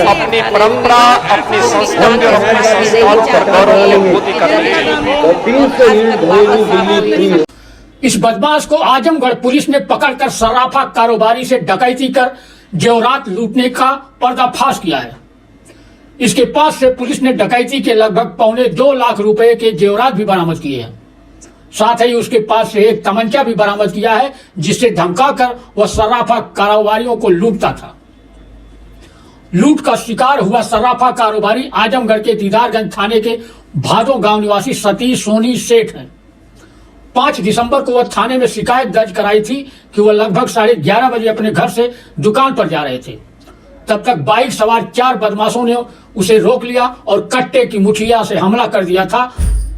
अपनी परंपरा, अपनी संस्कृति और अपने संस्कारों पर गौरव की अनुभूति करनी चाहिए। इस बदमाश को आजमगढ़ पुलिस ने पकड़कर सराफा कारोबारी से डकैती कर जेवरात लूटने का पर्दाफाश किया है। इसके पास से पुलिस ने डकैती के लगभग 2.25 लाख रुपए के जेवरात भी बरामद किए हैं। साथ ही उसके पास से एक तमंचा भी बरामद किया है, जिससे धमकाकर वह सराफा कारोबारियों को लूटता था। लूट का शिकार हुआ सराफा कारोबारी आजमगढ़ के दीदारगंज थाने के भादो गांव निवासी सतीश सोनी सेठ है। 5 दिसंबर को वह थाने में शिकायत दर्ज कराई थी कि वह लगभग 11:30 बजे अपने घर से दुकान पर जा रहे थे। तब तक बाइक सवार 4 बदमाशों ने उसे रोक लिया और कट्टे की मुठिया से हमला कर दिया था।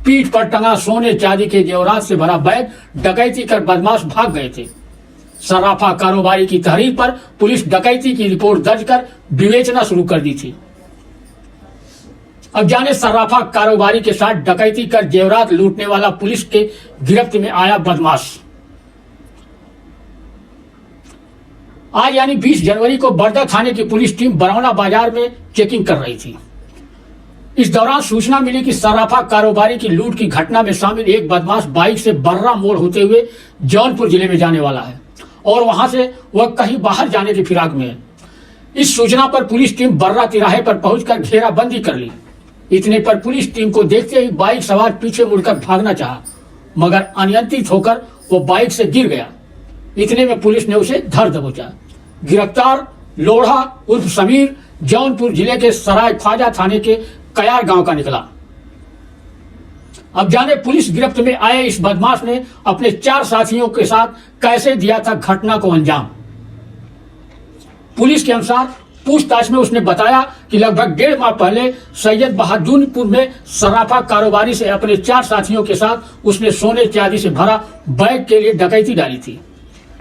पीठ पर टंगा सोने चांदी के जेवरात से भरा बैग डकैती कर बदमाश भाग गए थे। सराफा कारोबारी की तहरीर पर पुलिस डकैती की रिपोर्ट दर्ज कर विवेचना शुरू कर दी थी। अब जाने सराफा कारोबारी के साथ डकैती कर जेवरात लूटने वाला पुलिस के गिरफ्त में आया बदमाश। आज यानी 20 जनवरी को बरदा थाने की पुलिस टीम बरौना बाजार में चेकिंग कर रही थी। इस दौरान सूचना मिली कि सराफा कारोबारी की लूट की घटना में शामिल एक बदमाश बाइक से बर्रा मोड़ होते हुए जौनपुर जिले में जाने वाला है और वहां से वह कहीं बाहर जाने की फिराक में है। इस सूचना पर पुलिस टीम बर्रा तिराहे पर पहुंचकर घेराबंदी कर ली। इतने पर पुलिस टीम को देखते ही बाइक सवार पीछे मुड़कर भागना चाहा, मगर अनियंत्रित होकर वो बाइक से गिर गया। इतने में पुलिस ने उसे धर दबोचा। गिरफ्तार लोढ़ा उर्फ समीर जौनपुर जिले के सराय ख्वाजा थाने के कयार गांव का निकला। अब जाने पुलिस गिरफ्त में आए इस बदमाश ने अपने 4 साथियों के साथ कैसे दिया था घटना को अंजाम। पुलिस के अनुसार पूछताछ में उसने बताया कि लगभग 1.5 माह पहले सैयद बहादुरपुर में सराफा कारोबारी से अपने 4 साथियों के साथ उसने सोने चांदी से भरा बैग के लिए डकैती डाली थी।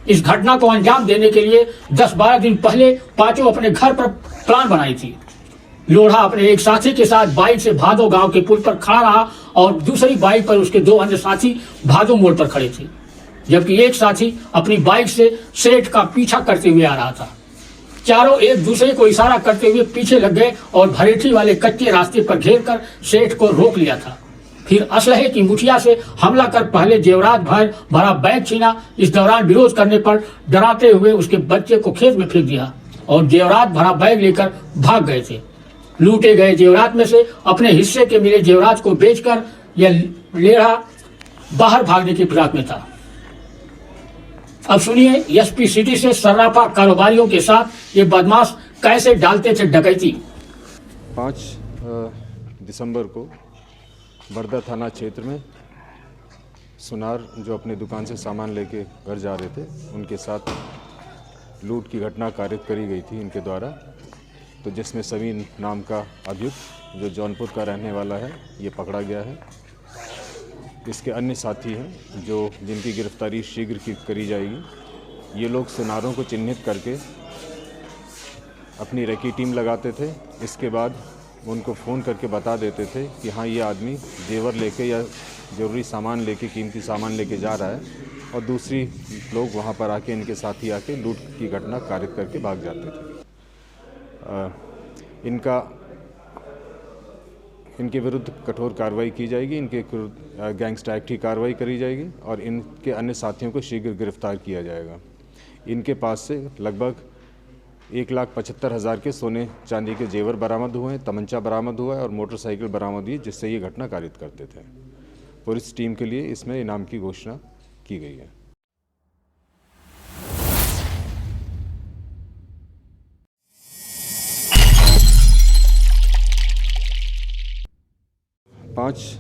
इस घटना को अंजाम देने के लिए 10-12 दिन पहले पांचों अपने घर पर प्लान बनाई थी। लोढ़ा अपने एक साथी के साथ बाइक से भादो गांव के पुल पर खड़ा रहा और दूसरी बाइक पर उसके 2 अन्य साथी भादो मोड़ पर खड़े थे, जबकि एक साथी अपनी बाइक से सेठ का पीछा करते हुए आ रहा था। चारों एक दूसरे को इशारा करते हुए पीछे लग गए और भरेठी वाले कच्चे रास्ते पर घेर कर सेठ को रोक लिया था। फिर असलहे की मुठिया से हमला कर पहले जेवरात भरा बैग छीना। इस दौरान विरोध करने पर डराते हुए उसके बच्चे को खेत में फेंक दिया और जेवरात भरा बैग लेकर भाग गए थे। लूटे गए जेवरात में से अपने हिस्से के मिले जेवरात को बेचकर यह लेढ़ा बाहर भागने की फिराक में था। अब सुनिए एसपी सिटी से सराफा कारोबारियों के साथ ये बदमाश कैसे डालते थे डकैती। 5 दिसंबर को बरदा थाना क्षेत्र में सुनार जो अपने दुकान से सामान लेके घर जा रहे थे, उनके साथ लूट की घटना कारित करी गई थी इनके द्वारा। तो जिसमें समीर नाम का अभियुक्त जो जौनपुर का रहने वाला है, ये पकड़ा गया है। इसके अन्य साथी हैं जिनकी गिरफ्तारी शीघ्र करी जाएगी। ये लोग सुनारों को चिन्हित करके अपनी रेकी टीम लगाते थे। इसके बाद उनको फ़ोन करके बता देते थे कि हाँ, ये आदमी जेवर लेके या ज़रूरी सामान लेके, कीमती सामान लेके जा रहा है, और दूसरी लोग वहाँ पर आके इनके साथी आके लूट की घटना कारित करके भाग जाते थे। इनके विरुद्ध कठोर कार्रवाई की जाएगी। इनके गैंगस्टर एक्ट की कार्रवाई करी जाएगी और इनके अन्य साथियों को शीघ्र गिरफ्तार किया जाएगा। इनके पास से लगभग 1,75,000 के सोने चांदी के जेवर बरामद हुए हैं, तमंचा बरामद हुआ है और मोटरसाइकिल बरामद हुई, जिससे ये घटना कारित करते थे। पुलिस टीम के लिए इसमें इनाम की घोषणा की गई है। 5